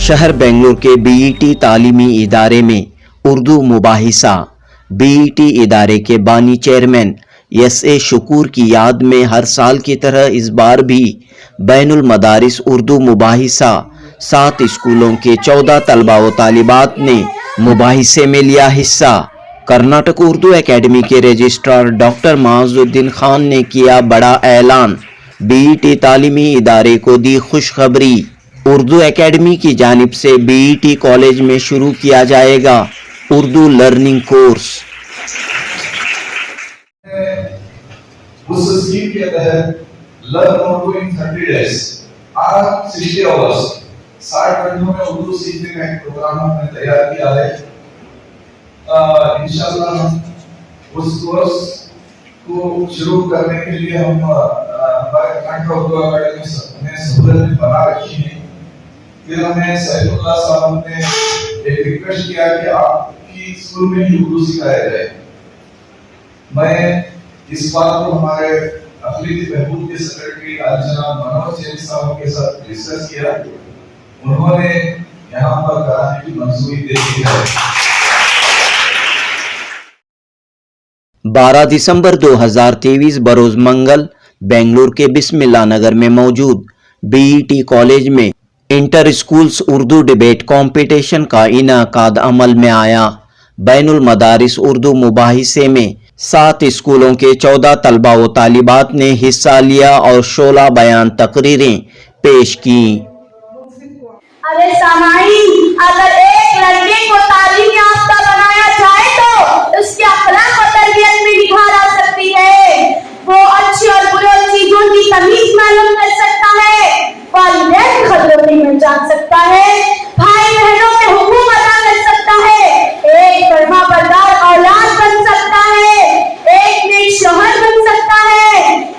शहर बेंगलुरु के बीईटी तालीमी इदारे में उर्दू मुबाहिसा। बीईटी इदारे के बानी चेयरमैन एस.ए. शुकूर की याद में हर साल की तरह इस बार भी बैनुल मदारिस उर्दू मुबाहिसा 7 स्कूलों के 14 तलबा व तालिबात ने मुबाहिसे में लिया हिस्सा। कर्नाटक उर्दू एकेडमी के रजिस्ट्रार डॉक्टर माजुद्दीन खान ने किया बड़ा ऐलान। बीईटी तालीमी इदारे को दी खुशखबरी। उर्दू एकेडमी की जानिब से बीईटी कॉलेज में शुरू किया जाएगा उर्दू लर्निंग कोर्स। उस स्कीम के तहत लर्न उर्दू इन 30 डेज, आज 60 आवर्स 60 घंटों में उर्दू सीखने का एक प्रोग्राम हमने तैयार किया है। इंशाअल्लाह उस कोर्स को शुरू करने के लिए हम हमारे कर्नाटक उर्दू एकेडमी ने सहूलियत बना रखी है। फिर हमें सैफुल्लाह साहब ने एक रिक्वेस्ट किया कि आपकी स्कूल में ही उर्दू सिखाया जाए। मैं इस बात को हमारे अखिली बहबूद के सेक्रेटरी जनाब मनोज जैन साहब के साथ डिस्कस किया। उन्होंने यहाँ पर कराने की मंजूरी दे दी है। 12 दिसंबर 2023 बरोज मंगल बेंगलुरु के बिस्मिल्लाह नगर में मौजूद बीईटी कॉलेज में inter schools Urdu debate competition का इनाकाद अमल में आया। बैनुल मदारिस उर्दू मुबाहिसे में 7 स्कूलों के 14 तलबा व तालिबात ने हिस्सा लिया और 16 बयान तकरीरें पेश की। अरे सामाईन, अगर एक लड़के को तालीम याफ्ता बनाया जाए तो उसके अखलाक और तरबियत में निखार आ सकती है। वो अच्छी और बुरी चीजों की तमीज मालूम कर सकता है, वालिदैन खतरों की पहचान सकता है, भाई बहनों के हुकूक अदा कर सकता है, एक फरमाबरदार औलाद बन सकता है, एक नेक शौहर बन सकता है,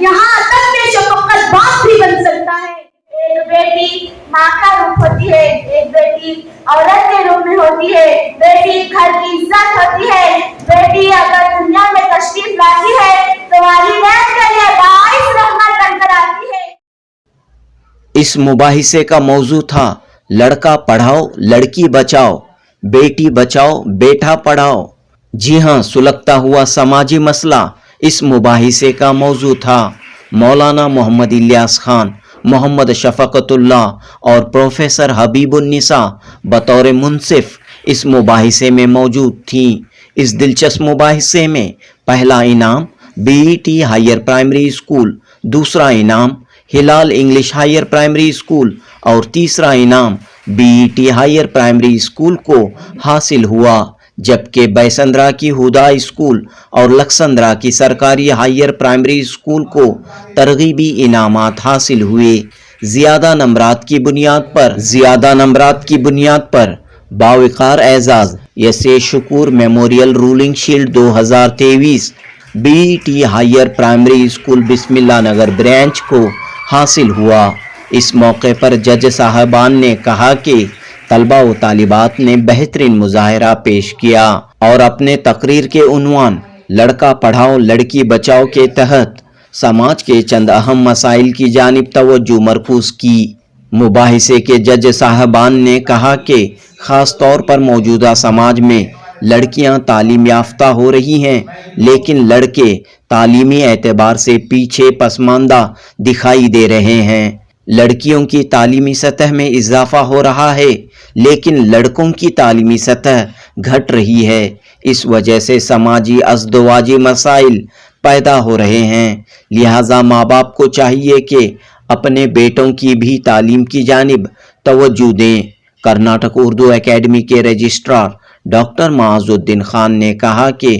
यहाँ तक के शफकत बाप भी बन सकता है। एक बेटी माँ का रूप होती है, एक बेटी औरत के रूप में होती है, बेटी घर की इज्जत होती है। बेटी अगर दुनिया में तशरीफ लाती है तो वालिदैन के लिए बाइस रहमत बनकर आती है। इस मुबाहिसे का मौजू था लड़का पढ़ाओ लड़की बचाओ, बेटी बचाओ बेटा पढ़ाओ। जी हाँ, सुलगता हुआ समाजी मसला इस मुबाहिसे का मौजू था। मौलाना मोहम्मद इलियास खान, मोहम्मद शफकतुल्लाह और प्रोफेसर हबीबुन्निसा बतौर मुंसिफ इस मुबाहिसे में मौजूद थी। इस दिलचस्प मुबाहिसे में पहला इनाम बीईटी हायर प्राइमरी स्कूल, दूसरा इनाम हिलाल इंग्लिश हायर प्राइमरी स्कूल और तीसरा इनाम बीईटी हायर प्राइमरी स्कूल को हासिल हुआ, जबकि बैसंद्रा की हुदा स्कूल और लक्संद्रा की सरकारी हायर प्राइमरी स्कूल को तरगीबी इनामात हासिल हुए। ज़्यादा नंबरात की बुनियाद पर बावकार एजाज S A. Shukoor memorial rolling shield 2023 BET higher primary school Bismillah Nagar branch को हासिल हुआ। इस मौके पर जज साहबान ने कहा कि तलबा व तालिबात ने बेहतरीन मुजाहरा पेश किया और अपने तकरीर के उन्वान लड़का पढ़ाओ लड़की बचाओ के तहत समाज के चंद अहम मसाइल की जानिब तवज्जो मरकूज की। मुबाहिसे के जज साहबान ने कहा कि ख़ास तौर पर मौजूदा समाज में लड़कियां तालीम याफ्ता हो रही हैं, लेकिन लड़के तालीमी एतबार से पीछे पसमानदा दिखाई दे रहे हैं। लड़कियों की तालीमी सतह में इजाफा हो रहा है, लेकिन लड़कों की तालीमी सतह घट रही है। इस वजह से समाजी अज़दवाजी मसाइल पैदा हो रहे हैं। लिहाजा माँ बाप को चाहिए कि अपने बेटों की भी तालीम की जानिब तवज्जो दें। कर्नाटक उर्दू एकेडमी के रजिस्ट्रार डॉक्टर माजुद्दीन खान ने कहा कि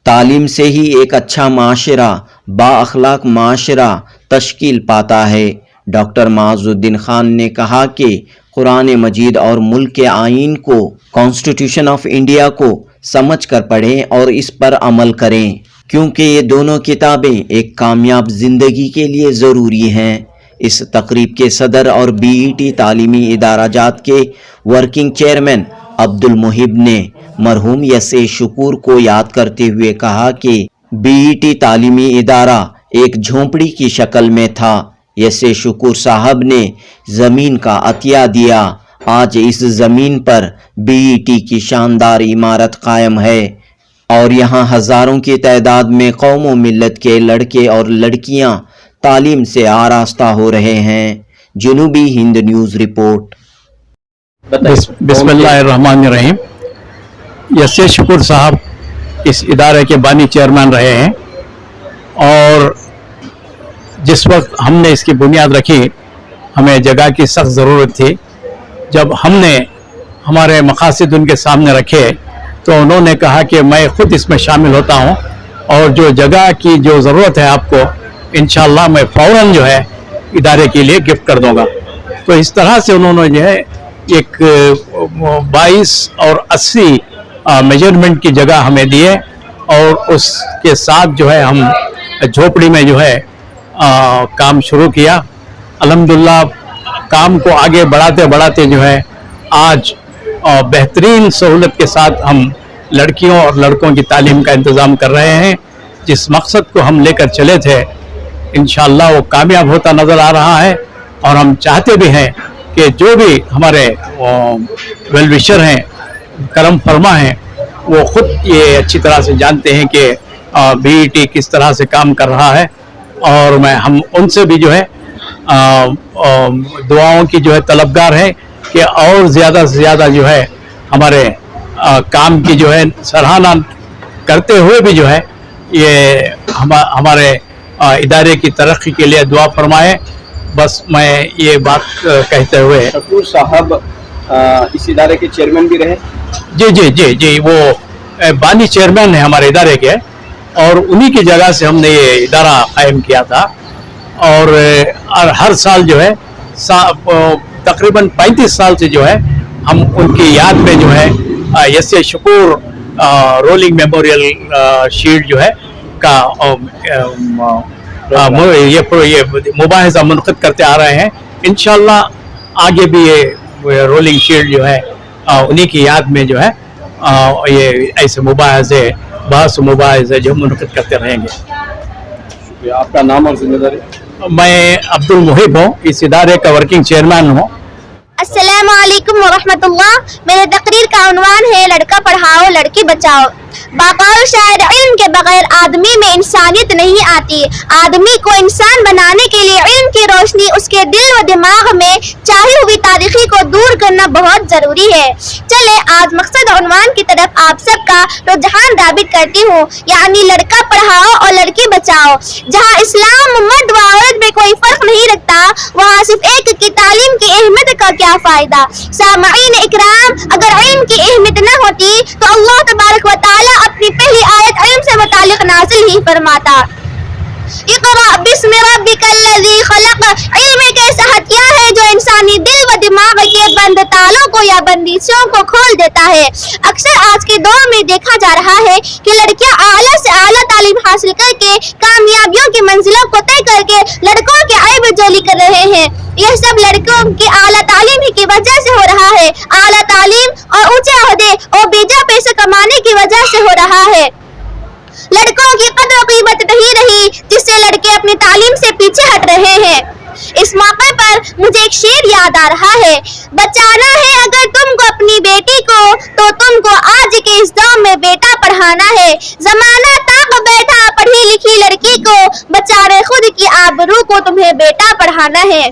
तालीम से ही एक अच्छा माशरा, बाअखलाक माशरा तश्कील पाता है। डॉक्टर माजुद्दीन खान ने कहा कि कुरान मजीद और मुल्क के आईन को, कॉन्स्टिट्यूशन ऑफ इंडिया को समझ कर पढ़ें और इस पर अमल करें, क्योंकि ये दोनों किताबें एक कामयाब ज़िंदगी के लिए ज़रूरी हैं। इस तकरीब के सदर और बीईटी तालीमी इदारा जात के वर्किंग चेयरमैन अब्दुल मुहिब ने मरहूम एस.ए. शुकूर को याद करते हुए कहा कि बीईटी तालीमी इदारा एक झोंपड़ी की शक्ल में था। एस.ए. शुकूर साहब ने ज़मीन का अतिया दिया آج اس زمین پر BET کی شاندار عمارت قائم ہے اور یہاں ہزاروں کی تعداد میں قوم و ملت کے لڑکے اور لڑکیاں تعلیم سے آراستہ ہو رہے ہیں۔ جنوبی ہند نیوز رپورٹ۔ بسم اللہ الرحمن الرحیم۔ یسے شکور صاحب اس ادارے کے بانی چیئرمین رہے ہیں، اور جس وقت ہم نے اس کی بنیاد رکھی ہمیں جگہ کی سخت ضرورت تھی۔ جب ہم نے ہمارے مقاصد ان کے سامنے رکھے تو انہوں نے کہا کہ میں خود اس میں شامل ہوتا ہوں، اور جو جگہ کی جو ضرورت ہے آپ کو انشاءاللہ میں فوراً جو ہے ادارے کے لیے گفٹ کر دوں گا۔ تو اس طرح سے انہوں نے جو ہے ایک 22 اور 80 میجرمنٹ کی جگہ ہمیں دیے، اور اس کے ساتھ جو ہے ہم جھوپڑی میں جو ہے کام شروع کیا۔ الحمدللہ کام کو آگے بڑھاتے جو ہے آج بہترین سہولت کے ساتھ ہم لڑکیوں اور لڑکوں کی تعلیم کا انتظام کر رہے ہیں۔ جس مقصد کو ہم لے کر چلے تھے انشاءاللہ وہ کامیاب ہوتا نظر آ رہا ہے، اور ہم چاہتے بھی ہیں کہ جو بھی ہمارے ویل وشر ہیں، کرم فرما ہیں، وہ خود یہ اچھی طرح سے جانتے ہیں کہ BET کس طرح سے کام کر رہا ہے، اور ہم ان سے بھی جو ہے دعاؤں کی جو ہے طلبگار ہے کہ اور زیادہ سے زیادہ جو ہے ہمارے کام کی جو ہے سراہنا کرتے ہوئے بھی جو ہے یہ ہمارے ادارے کی ترقی کے لیے دعا فرمائے۔ بس میں یہ بات کہتے ہوئے، شکور صاحب اس ادارے کے چیئرمین بھی رہے؟ جی وہ بانی چیئرمین ہیں ہمارے ادارے کے، اور انہی کی جگہ سے ہم نے یہ ادارہ قائم کیا تھا، اور ہر سال جو ہے تقریباً 35 سال سے جو ہے ہم ان کی یاد میں جو ہے یسے شکور رولنگ میموریل شیلڈ جو ہے کا یہ مباحثہ منعقد کرتے آ رہے ہیں۔ انشاءاللہ آگے بھی یہ رولنگ شیلڈ جو ہے انہی کی یاد میں جو ہے یہ ایسے مباحثے بحث و مباحثے جو منعقد کرتے رہیں گے۔ شکریہ۔ آپ کا نام اور ذمہ داری؟ میں عبد المحب ہوں، اس ادارے کا ورکنگ چیئرمین ہوں۔ السلام علیکم ورحمۃ اللہ۔ میرے تقریر کا عنوان ہے لڑکا پڑھاؤ لڑکی بچاؤ۔ باقال شاعر، علم کے بغیر آدمی میں انسانیت نہیں آتی۔ آدمی کو انسان بنانے کے لیے علم کی روشنی اس کے دل و دماغ میں چاہی ہوئی تاریخی کو دور کرنا بہت ضروری ہے۔ چلے آج مقصد عنوان کی طرف آپ سب کا رجحان رابط کرتی ہوں، یعنی لڑکا پڑھاؤ اور لڑکی بچاؤ۔ جہاں اسلام مرد و عورت میں کوئی فرق نہیں رکھتا، وہاں صرف ایک کی تعلیم کی اہمیت کا کیا فائدہ۔ سامعین اکرام، اگر علم کی اہمیت نہ ہوتی تو اللہ تبارک و تعالی اپنی پہلی آیت علم سے متعلق نازل ہی فرماتا۔ اقرأ بسم ربک الذی خلق۔ علم ایک ایسا ہتھیار ہے جو انسانی دل و دماغ کے بند تالوں کو یا بندشوں کو کھول دیتا ہے۔ اکثر آج کے دور میں دیکھا جا رہا ہے کہ لڑکیاں اعلیٰ سے اعلیٰ تعلیم حاصل کر کے کامیابیوں کی منزلوں کو طے کر کے لڑکوں کے عیب جولی کر رہے ہیں۔ یہ سب لڑکوں کی اعلیٰ تعلیم ہی کی وجہ سے ہو رہا ہے۔ اعلیٰ تعلیم اور اونچے عہدے اور بیجا پیسے کمانے کی وجہ سے ہو رہا ہے۔ لڑکوں کی قدر و قیمت نہیں رہی، جس سے لڑکے اپنی تعلیم سے پیچھے ہٹ رہے ہیں۔ اس موقع پر مجھے ایک شعر یاد آ رہا ہے۔ بچانا ہے اگر تم کو اپنی بیٹی کو تو تم کو آج کے اس دور میں بیٹا پڑھانا ہے۔ زمانہ تاق بیٹھا پڑھی لکھی لڑکی کو، بچانے خود کی آبرو کو تمہیں بیٹا پڑھانا ہے۔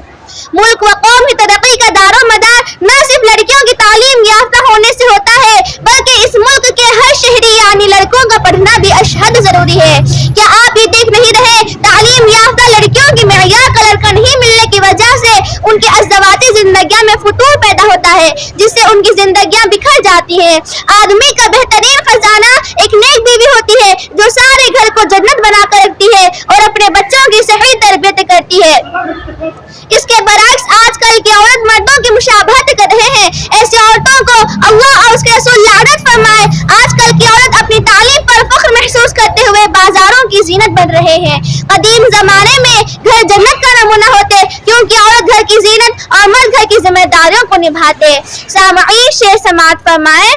ملک و قوم کی ترقی کا دار و مدار نہ صرف لڑکیوں کی تعلیم یافتہ ہونے سے ہوتا ہے، بلکہ اس ملک کے ہر شہری یعنی لڑکوں کا پڑھنا بھی اشد ضروری ہے۔ کیا آپ یہ دیکھ نہیں رہے تعلیم یافتہ لڑکیوں کی معیار کا لڑکا نہیں ملنے کی وجہ سے ان کی ازدواجی زندگیوں میں فتور پیدا ہوتا ہے، جس سے ان کی زندگیاں بکھر جاتی ہیں۔ آدمی کا بہترین خزانہ ایک نیک بیوی ہوتی ہے جو سارے گھر کو جنت بنا کر رکھتی ہے اور اپنے بچوں کی صحیح تربیت کرتی ہے۔ اس کے برعکس آج کل کی عورت مردوں کی مشابہت کر رہے ہیں۔ ایسی عورتوں کو اللہ اور اس کے رسول لعنت فرمائے۔ آج کل کی عورت اپنی تعلیم پر فخر محسوس کرتے ہوئے بازاروں کی زینت بن رہے ہیں۔ قدیم زمانے میں گھر جنت کا نمونہ ہوتے، کیونکہ عورت گھر کی زینت اور مرد گھر کی ذمہ داریوں کو نبھاتے۔ سامعین شعر سماعت فرمائے۔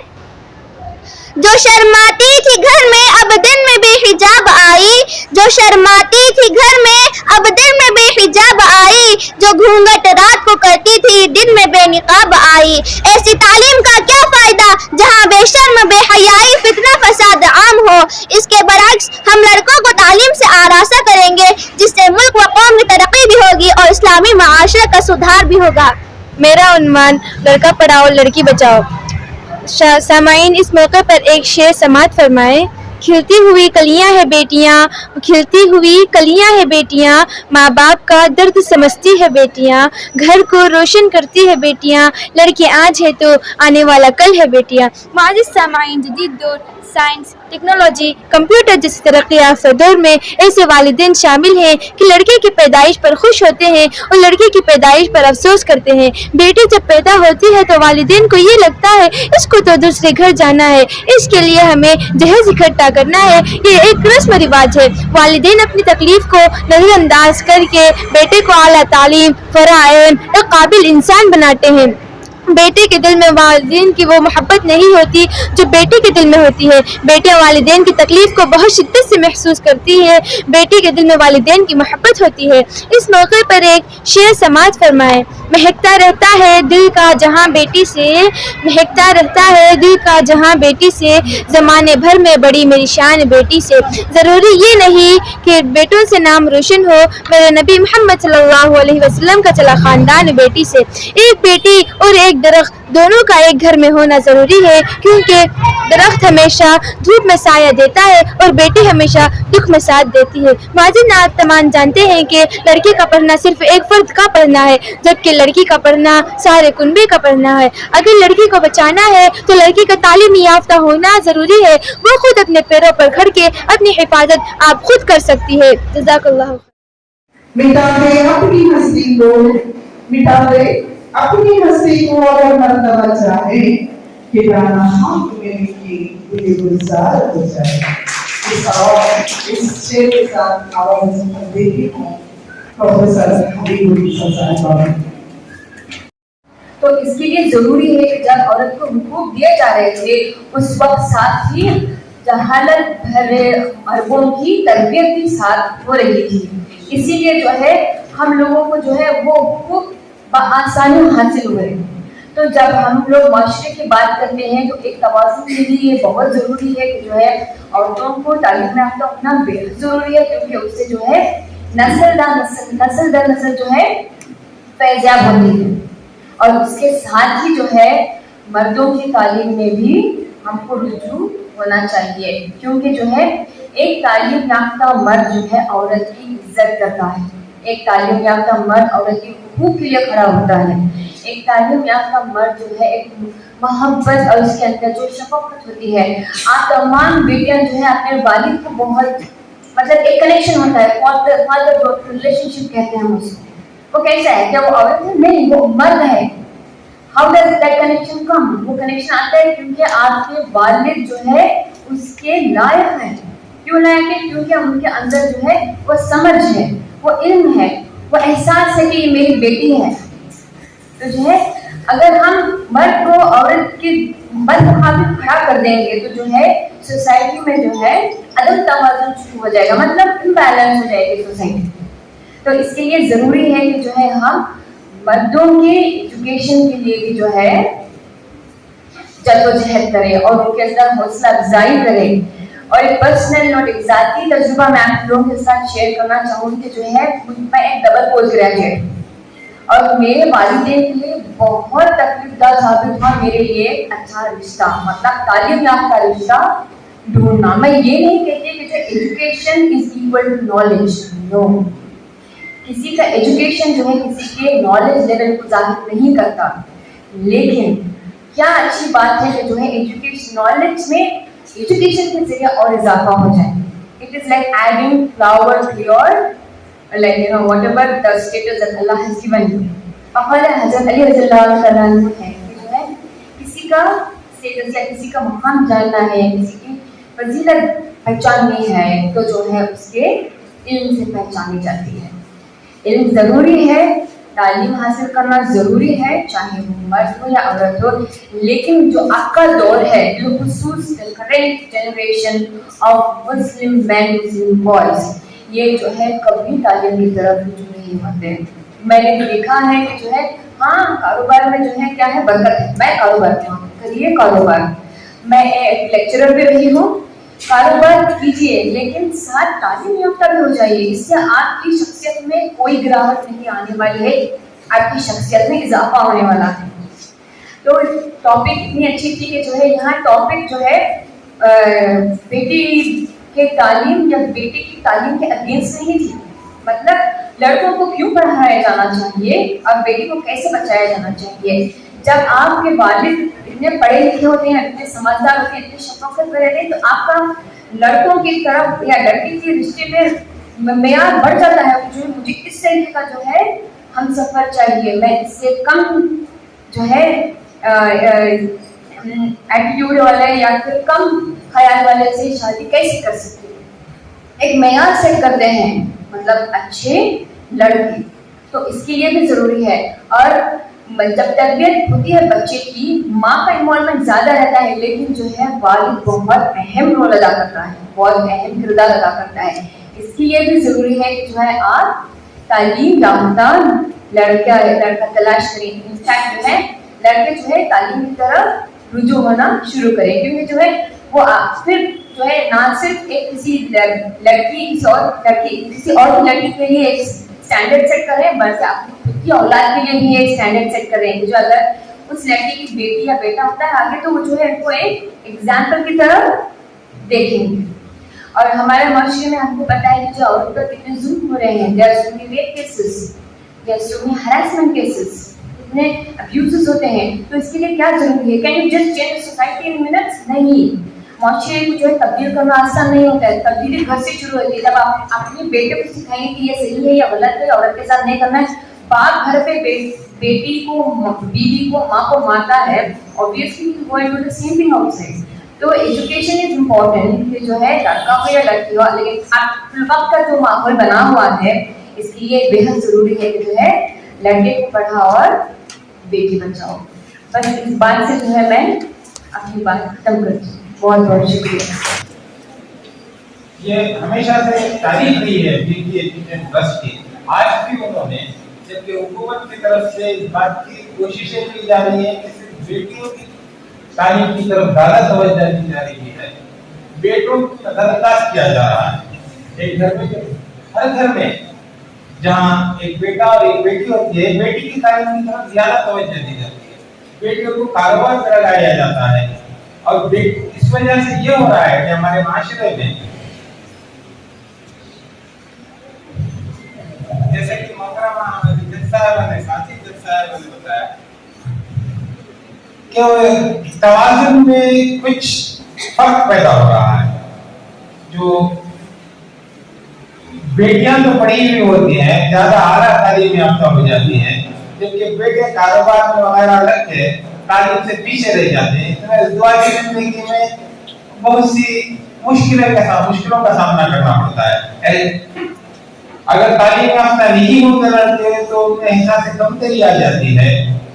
جو شرماتی تھی گھر میں اب دن میں بے حجاب آئی، جو شرماتی تھی گھر میں اب دن میں بے حجاب آئی، جو گھونگھٹ رات کو کرتی تھی دن میں بے نقاب آئی. ایسی تعلیم کا کیا فائدہ جہاں بے شرم بے حیائی فتنہ فساد عام ہو. اس کے برعکس ہم لڑکوں کو تعلیم سے آراستہ کریں گے جس سے ملک و قوم کی ترقی بھی ہوگی اور اسلامی معاشرے کا سدھار بھی ہوگا. میرا عنوان لڑکا پڑھاؤ لڑکی بچاؤ. سامعین اس موقع پر ایک شعر سماعت فرمائیں. کھلتی ہوئی کلیاں ہیں بیٹیاں، کھلتی ہوئی کلیاں ہیں بیٹیاں، ماں باپ کا درد سمجھتی ہے بیٹیاں، گھر کو روشن کرتی ہے بیٹیاں، لڑکی آج ہے تو آنے والا کل ہے بیٹیاں. معزز سامعین، جدید دور سائنس، ٹیکنالوجی، کمپیوٹر جیسے ترقی یافتہ دور میں ایسے والدین شامل ہیں کہ لڑکے کی پیدائش پر خوش ہوتے ہیں اور لڑکے کی پیدائش پر افسوس کرتے ہیں. بیٹی جب پیدا ہوتی ہے تو والدین کو یہ لگتا ہے اس کو تو دوسرے گھر جانا ہے، اس کے لیے ہمیں جہیز اکٹھا کرنا ہے. یہ ایک رسم و رواج ہے. والدین اپنی تکلیف کو نظر انداز کر کے بیٹے کو اعلیٰ تعلیم فراہم ایک قابل انسان بناتے ہیں. بیٹے کے دل میں والدین کی وہ محبت نہیں ہوتی جو بیٹی کے دل میں ہوتی ہے. بیٹیاں والدین کی تکلیف کو بہت شدت سے محسوس کرتی ہے، بیٹی کے دل میں والدین کی محبت ہوتی ہے. اس موقع پر ایک شعر سماعت فرمائیں. مہکتا رہتا ہے دل کا جہاں بیٹی سے، مہکتا رہتا ہے دل کا جہاں بیٹی سے، زمانے بھر میں بڑی میری شان بیٹی سے. ضروری یہ نہیں کہ بیٹوں سے نام روشن ہو، میرے نبی محمد صلی اللہ علیہ وسلم کا چلا خاندان بیٹی سے. ایک بیٹی اور ایک درخت دونوں کا ایک گھر میں ہونا ضروری ہے، کیونکہ درخت ہمیشہ دھوپ میں سایہ دیتا ہے اور بیٹی ہمیشہ دکھ میں ساتھ دیتی ہے. معزز تمام جانتے ہیں کہ لڑکی کا پڑھنا صرف ایک فرد کا پڑھنا ہے، جبکہ لڑکی کا پڑھنا سارے کنبے کا پڑھنا ہے. اگر لڑکی کو بچانا ہے تو لڑکی کا تعلیم یافتہ ہونا ضروری ہے. وہ خود اپنے پیروں پر کھڑ کے اپنی حفاظت آپ خود کر سکتی ہے. جزاک اللہ. مٹا دے اپنی ہستی کو، مٹا دے اپنی ہستی کو اگر مرتبہ چاہے کہ جانا ہم تمہیں کی یہ گلزار ہو جائے. اس شعر کے ساتھ آواز دیکھی ہوں پروفیسر حبیب الحسن صاحب. تو اس کے لیے ضروری ہے کہ جب عورت کو حقوق دیے جا رہے تھے اس وقت ساتھ ہی جہالت بھرے اربوں کی تربیت بھی ساتھ ہو رہی تھی. اسی لیے جو ہے ہم لوگوں کو جو ہے وہ حقوق بآسانی حاصل ہوئے. تو جب ہم لوگ معاشرے کی بات کرتے ہیں تو ایک توازن کے لیے یہ بہت ضروری ہے کہ جو ہے عورتوں کو تعلیم یافتہ ہونا بے حد ضروری ہے، کیونکہ اس سے جو ہے نسل در نسل جو ہے فیضیاب ہوتی ہے. اور اس کے ساتھ ہی جو ہے مردوں کی تعلیم میں بھی ہم کو رجوع ہونا چاہیے، کیونکہ جو ہے ایک تعلیم یافتہ مرد جو ہے عورت کی عزت کرتا ہے. ایک تعلیم یافتہ مرد عورت کے حقوق کے لیے کھڑا ہوتا ہے. ایک تعلیم یافتہ مرد جو ہے ایک محبت اور اس کے اندر جو شفقت ہوتی ہے. آپ تمام بیٹیاں جو ہے اپنے والد کو بہت مطلب ایک کنیکشن ہوتا ہے، فادر ڈاٹر ریلیشن شپ کہتے ہیں ہم اس کو. وہ کیسا ہے؟ کیا وہ عورت ہے؟ نہیں، وہ مرد ہے. ہاؤ ڈز دیٹ کنیکشن کم؟ وہ کنیکشن آتا ہے کیونکہ آپ کے والد جو ہے اس کے لائق ہیں. کیوں لائق ہے؟ کیونکہ ان کے اندر جو ہے وہ سمجھ ہے، وہ علم ہے، وہ احساس ہے کہ یہ میری بیٹی ہے. تو جو ہے اگر ہم مرد کو عورت کے برمقابل کھڑا کر دیں گے تو جو ہے سوسائٹی میں جو ہے عدم توازن شروع ہو جائے گا، مطلب امبیلنس ہو جائے گی سوسائٹی. تو اس کے لیے ضروری ہے کہ جو ہے ہم مردوں کے ایجوکیشن کے لیے بھی جو ہے جدوجہد کریں اور ان کے اندر حوصلہ افزائی کریں. اور ایک پرسنل نوٹ، ایک ذاتی تجربہ میں آپ لوگوں کے ساتھ شیئر کرنا چاہوں گی کہ جو ہے میں ایک ڈبل پوسٹ گریجویٹ اور میرے والدین کے لیے بہت تکلیف دہ ثابت ہوا میرے لیے اچھا رشتہ، مطلب تعلیم یافتہ رشتہ ڈھونڈنا. میں یہ نہیں کہتی کہ جو education is equal to knowledge, no. کسی کا ایجوکیشن جو ہے کسی کے نالج لیول کو ظاہر نہیں کرتا، لیکن کیا اچھی بات ہے کہ جو ہے ایجوکیشن نالج میں ایجوکیشن کے ذریعے اور اضافہ ہو جائے. It is like adding flower to your, like whatever the status that Allah has given you. فقال حضرت علی رضی اللہ تعالیٰ عنہ ہے کہ جو ہے کسی کا اسٹیٹس یا کسی کا مقام جاننا ہے، کسی کی فضیلت پہچاننی ہے تو جو ہے اس کے علم سے پہچانی جاتی ہے. علم ضروری ہے، تعلیم حاصل کرنا ضروری ہے، چاہے وہ مرد ہو یا عورت ہو. لیکن جو اب کا دور ہے بالخصوص current generation of Muslim men Muslim boys, یہ جو ہے کبھی تعلیم کی طرف رجوع نہیں ہوتے. میں نے دیکھا ہے کہ جو ہے ہاں کاروبار میں جو ہے کیا ہے برکت ہے. میں کاروبار میں ہوں, کریے کاروبار. میں ایک لیکچرر بھی رہی ہوں. کاروبار کیجیے لیکن ساتھ تعلیم یافتہ بھی ہو جائیے. اس سے آپ کی شخصیت میں کوئی گراوٹ نہیں آنے والی ہے, آپ کی شخصیت میں اضافہ ہونے والا ہے. تو ٹاپک اتنی اچھی تھی کہ جو ہے یہاں ٹاپک جو ہے بیٹی کے تعلیم یا بیٹے کی تعلیم کے اگینسٹ نہیں تھی. مطلب لڑکوں کو کیوں پڑھایا جانا چاہیے اور بیٹی کو کیسے بچایا جانا چاہیے. جب آپ کے والد اتنے پڑھے لکھے ہوتے ہیں, اتنے سمجھدار ہوتے ہیں, اتنے شفقت میں رہتے ہیں, تو آپ کا لڑکوں کی طرف یا لڑکی کے رشتے میں معیار بڑھ جاتا ہے. جو مجھے اس طریقے کا جو ہے ہم سفر چاہیے, میں اس سے کم جو ہے ایٹیٹیوڈ والے یا پھر کم خیال والے سے شادی کیسے کر سکتی ہوں. ایک معیار سیٹ کرتے ہیں, مطلب اچھے لڑکی. تو اس کے لیے بھی ضروری ہے. اور جب تربیت ہوتی ہے بچے کی, ماں کا انوالومنٹ زیادہ رہتا ہے, لیکن جو ہے والد بہت اہم رول ادا کرتا ہے, بہت اہم کردار ادا کرتا ہے. اس کے لیے بھی ضروری ہے کہ جو ہے آپ تعلیم یافتہ لڑکا تلاش کریں. انفیکٹ جو ہے لڑکے جو ہے تعلیم کی طرف رجوع ہونا شروع کریں, کیونکہ جو ہے وہ پھر جو ہے نہ صرف ایک کسی لڑکی کسی اور کی لڑکی کے لیے ایک اسٹینڈرڈ سیٹ کریں, بلکہ اپنی خود کی اولاد کے لیے بھی ایک اسٹینڈرڈ سیٹ کریں. جو اگر اس لڑکی کی بیٹی یا بیٹا ہوتا ہے آگے, تو وہ جو ہے ان کو ایک ایگزامپل کی طرف دیکھیں گے. اور ہمارے معاشرے میں ہم کو پتہ ہے کہ جو عورت پر کتنے ظلم ہو رہے ہیں. There are so many rape cases, there are so many harassment cases, اتنے ابیوزز ہوتے ہیں. تو اس کے لیے کیا ضروری ہے؟ Can you just change society in minutes? نہیں. معاشرے کو جو ہے تبدیل کرنا آسان نہیں ہوتا ہے. تبدیلی گھر سے شروع ہوتی ہے. جب آپ اپنے بیٹے کو سکھائیں کہ یہ صحیح ہے یا غلط ہے, عورت کے ساتھ نہیں کرنا ہے. باپ گھر پہ بیٹی کو, بیوی کو, ماں کو مارتا ہے, obviously going to do the same thing outside. تو ایجوکیشن از امپورٹنٹ, کہ جو ہے لڑکا ہو یا لڑکی ہو, لیکن اب وقت کا جو ماحول بنا ہوا ہے اس کے لیے بےحد ضروری ہے کہ جو ہے لڑکے کو پڑھاؤ اور بیٹی بچاؤ. بس اس بات سے جو ہے میں اپنی بات ختم کرتی ہوں. بہت بہت شکریہ. یہ ہمیشہ سے تعریف رہی ہے بیٹی ایجوکیشن ٹرسٹ کی. آج بھی انہوں نے, جبکہ حکومت کی طرف سے اس بات کی کوششیں کی جا رہی ہیں کہ صرف بیٹیوں کی تعلیم کی طرف زیادہ توجہ دی جا رہی ہے, بیٹوں کو نظر انداز کیا جا رہا ہے. ایک گھر میں, ہر گھر میں جہاں ایک بیٹا اور ایک بیٹی ہوتی ہے, بیٹی کی تعلیم کی طرف زیادہ توجہ دی جاتی ہے. بیٹیوں کو کاروبار میں لگایا جاتا ہے. اور اس وجہ سے یہ ہو رہا ہے کہ ہمارے معاشرے میں, جیسے کہ محترمہ جج صاحبہ نے, ساتھی جج صاحبہ نے بتایا کہ توازن میں کچھ فرق پیدا ہو رہا ہے. جو بیٹیاں تو پڑھی ہوئی ہوتی ہیں, زیادہ اعلیٰ تعلیم یافتہ ہو جاتی ہیں, جبکہ بیٹے کاروبار میں وغیرہ لگ کے تعلیم سے پیچھے رہ جاتے ہیں. دعا کی زندگی میں بہت سی مشکلوں کا سامنا کرنا پڑتا ہے. اگر تعلیم یافتہ نہیں ہوتے لڑکے تو ان کے حساب سے کمتری آ جاتی ہے,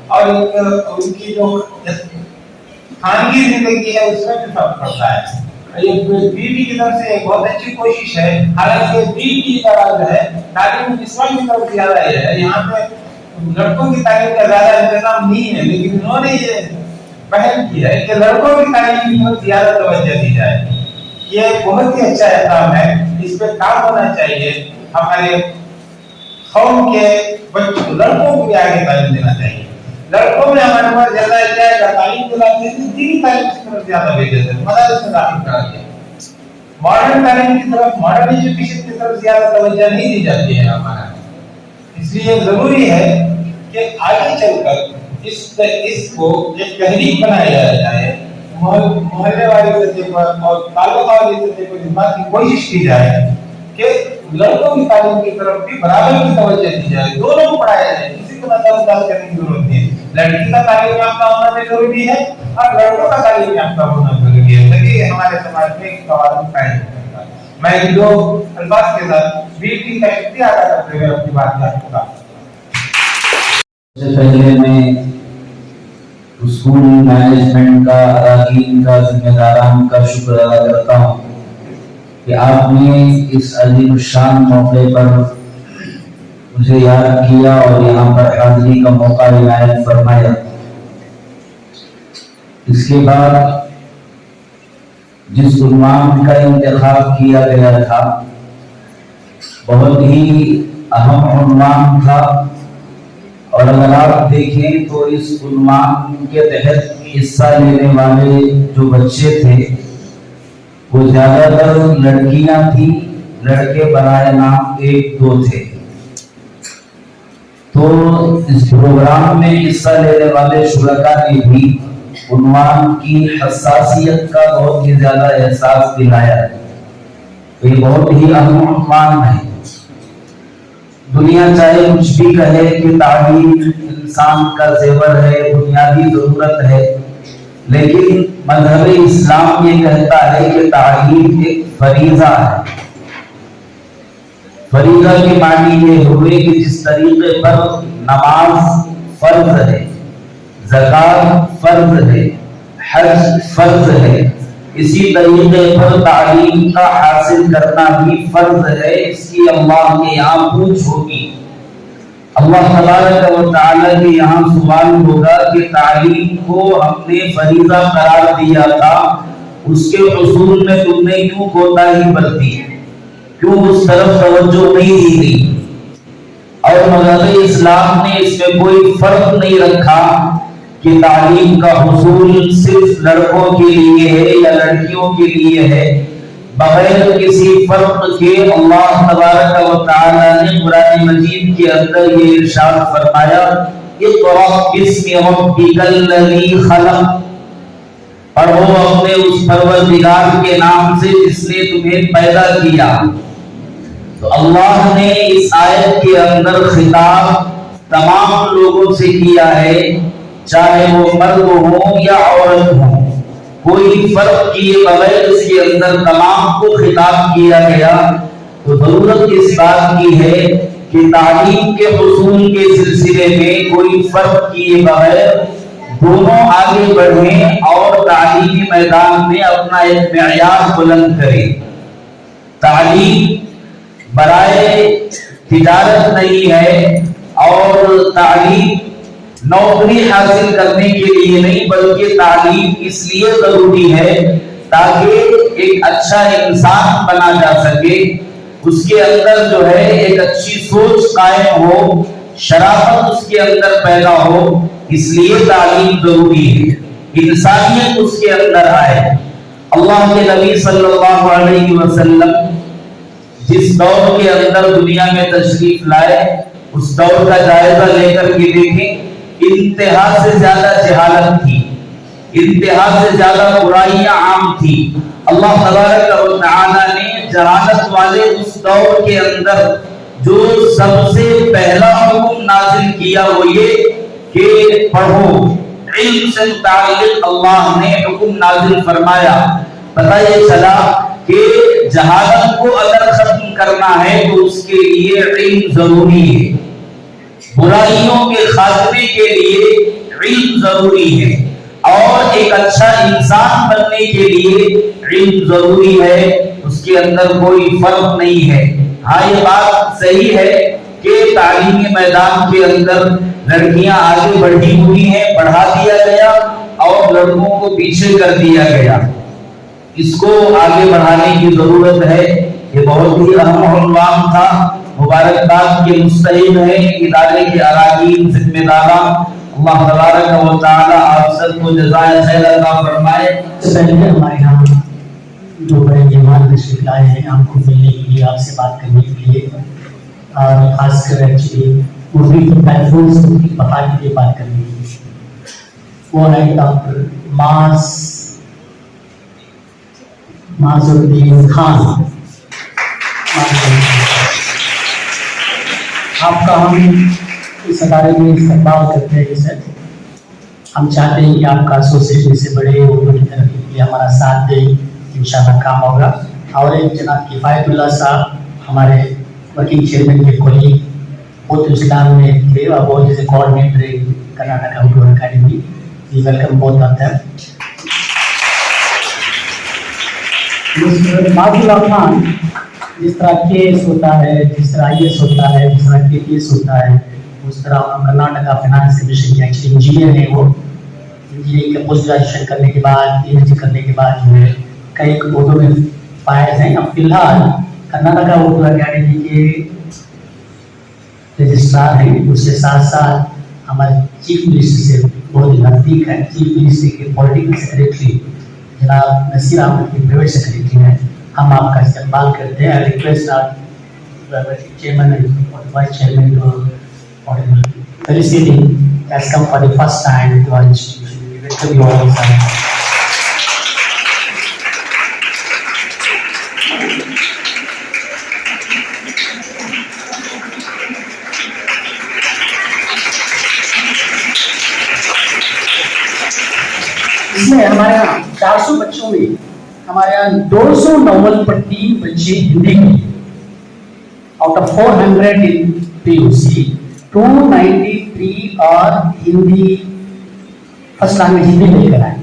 اور ان کی جو خانگی زندگی ہے اس میں بھی فرق پڑتا ہے. یہ بیوی کی طرف سے ایک بہت اچھی کوشش ہے. حالانکہ بیوی کا جو ہے تعلیم نسواں کی طرف زیادہ ہے, یہاں پہ لڑکوں کی تعلیم کا زیادہ انتظام نہیں ہے, لیکن انہوں نے یہ پہل کی ہے کہ لڑکوں کی تعلیم کی طرف زیادہ توجہ دی جائے. یہ بہت ہی اچھا اقدام ہے, اس پہ کام ہونا چاہیے. ہمارے قوم کے بچوں, لڑکوں کو بھی آگے تعلیم دینا چاہیے. لڑکوں میں ہمارے پاس زیادہ جائے گا تعلیم دلاتے ہیں, دینی تعلیم کی طرف زیادہ بھیجے تھے, مدارس میں داخل کرا دیا. ماڈرن تعلیم کی طرف, ماڈرن ایجوکیشن کی طرف زیادہ توجہ نہیں دی جاتی ہے ہمارا. اس لیے ضروری ہے کہ آگے چل کر اس کو ایک تحریک بنایا جائے, محلے والے سطح پر اور تعلقہ والی سطح پر اس بات کی کوشش کی جائے کہ لڑکوں کی تعلیم کی طرف بھی برابر کی توجہ دی جائے, دونوں کو پڑھایا جائے, کسی کو نظر انداز کرنے کی ضرورت نہیں ہے. لڑکی کا تعلیم یافتہ ہونا بھی ضروری ہے اور لڑکوں کا تعلیم یافتہ ہونا ضروری ہے, تاکہ ہمارے سماج میں ایک توازن قائم رہے گا. میں دو الفاظ کے ساتھ بیٹی کا شکریہ ادا کرتے ہوئے اپنی بات کرتا ہوں. سب سے پہلے میں اسکول مینجمنٹ کا, اراکین کا, ذمہ داران کا شکر ادا کرتا ہوں کہ آپ نے اس عظیم الشان موقع پر मुझे याद किया और यहाँ पर हाजिरी का मौका इनायत फरमाया। इसके बाद जिस उन्वान का इंतखाब किया गया था बहुत ही अहम उन्वान था, और अगर आप देखें तो इस उन्वान के तहत हिस्सा लेने वाले जो बच्चे थे वो ज्यादातर लड़कियां थी, लड़के बनाए नाम 1-2 थे। तो इस प्रोग्राम में हिस्सा लेने वाले शुरका ने भी उन्वान की हसासियत का बहुत ही ज्यादा एहसास दिलाया है। तो ये बहुत ही अहम उन्वान है। दुनिया चाहे कुछ भी कहे कि तालीम इंसान का जेवर है, बुनियादी जरूरत है, लेकिन मजहब इस्लाम ये कहता है कि तालीम एक फरीजा है। फरीजा के मानी ये हुए कि जिस तरीके पर नमाज फर्ज है, ज़कात फर्ज है, हज फर्ज है, इसी तरीके पर तालीम का हासिल करना भी फर्ज है। इसकी अल्लाह के यहाँ पूछ होगी, अल्लाह तबारक व तआला के यहाँ सवाल होगा कि तालीम को हमने फरीजा करार दिया था, उसके हुसूल में तुमने क्यों कोताही बरती, क्यों उस तरफ तवज्जो नहीं दी गई। और मज़हब इस्लाम ने इसमें कोई फर्क नहीं रखा कि तालीम का हुसूल सिर्फ लड़कों के लिए है या लड़कियों के लिए है। बगैर किसी फर्क के अल्लाह तबारक व तआला ने कुरान मजीद के अंदर ये इरशाद फरमाया, इक़रा बिस्मि रब्बिकल लज़ी खलक़, पढ़ो अपने उस परवरदिगार के नाम से जिसने तुम्हें पैदा किया। तो अल्लाह ने इस आयत के अंदर खिताब तमाम लोगों से किया है, चाहे वो मर्द हो या औरत हो, कोई फर्क किए बगैर इसके अंदर तमाम को खिताब किया गया। तो जरूरत इस बात की है कि तालीम के हुसूल के सिलसिले में कोई फर्क किए बगैर दोनों आगे बढ़ें और तालीमी मैदान में अपना एक मेयार बुलंद करें। तालीम बराए तिजारत नहीं है, और तालीम नौकरी हासिल करने के लिए नहीं, बल्कि तालीम इसलिए जरूरी है ताकि एक अच्छा इंसान बना जा सके, उसके अंदर जो है एक अच्छी सोच कायम हो, शराफत उसके अंदर पैदा हो, इसलिए तालीम जरूरी है, इंसानियत उसके अंदर आए। अल्लाह के नबी सल्लल्लाहु अलैहि वसल्लम जिस दौर के अंदर दुनिया में तशरीफ लाए, उस दौर का जायजा लेकर के देखें, इंतहा से ज्यादा जहालत थी, इंतहा से ज्यादा बुराइयां आम थी। अल्लाह तबारक व तआला ने जहालत वाले उस दौर के अंदर जो सबसे पहला हुक्म नाजिल किया वो ये कि पढ़ो, इल्म से मुताल्लिक अल्लाह ने हुक्म नाजिल फरमाया। पता ये चला कि जहालत को अगर खत्म करना है तो उसके लिए इल्म जरूरी है, बुराइयों के खात्मे के लिए इल्म जरूरी है, और एक अच्छा इंसान बनने के लिए इल्म जरूरी है। उसके अंदर कोई फर्क नहीं है। हाँ, ये बात सही है कि तालीमी मैदान के अंदर लड़कियां आगे बढ़ी हुई हैं, बढ़ा दिया गया और लड़कों को पीछे कर दिया गया। इसको आगे बढ़ाने की जरूरत है। ये बहुत ही अहम उन्वान था। मुबारकबाद के मुस्तहिक है इदारे के अराकीन, जिम्मेदारान। अल्लाह तबारक व तआला आप सबको जज़ाए खैर अता फरमाए। पहले हमारे यहाँ जो बड़े मेहमान तशरीफ लाए हैं आपको मिलने के लिए, आपसे बात करने के लिए, और खासकर एक्चुअली उर्दू की प्लेटफॉर्म्स की बहाल के लिए बात करने के लिए, वो है डॉक्टर माजुद्दीन खान। आपका हम इस अदारे में इस्तेमाल करते हैं सर। हम चाहते हैं कि आपका एसोसिएशन से बड़े उर्दू की तरक्की के लिए हमारा साथ दे, इंशाल्लाह काम होगा। और एक जनाब किफ़ायतुल्लाह साहब हमारे वर्किंग चेयरमैन के कोलीग, बहुत इस्लाम में थे और बहुत जैसे coordinator Karnataka outdoor academy, welcome बहुत आता है। माजुल्लाह खान जिस तरह केस होता है, जिस तरह IAS होता है, जिस तरह KPS होता है, उस तरह कर्नाटका फाइनेंस कमीशन के एक्चुअली इंजीनियर है वो। इंजीनियरिंग के पोस्ट ग्रेजुएशन करने के बाद, PhD करने के बाद जो है कई पदों में फायज हैं। अब फिलहाल कर्नाटका उर्दू अकेडमी के रजिस्ट्रार हैं। उसके साथ साथ हमारे चीफ मिनिस्टर से बहुत नज़दीक है। चीफ मिनिस्टर के पॉलिटिकल सेक्रेटरी जनाब नसीर अहमद के प्राइवेट सेक्रेटरी हैं। हम आपका इस्तेमाल करते हैं। रिक्वेस्ट चेयरमैन और वाइस चेयरमैन को felicitating has come for the first time to our institution. We welcome you all, sir. इसमें हमारे यहाँ 400 बच्चों में हमारे यहाँ 200 नॉवल पर 3 बच्चे हिंदी के, आउट ऑफ 400 इन PUC 293 और हिंदी फर्स्ट लैंग्वेज हिंदी लेकर आए।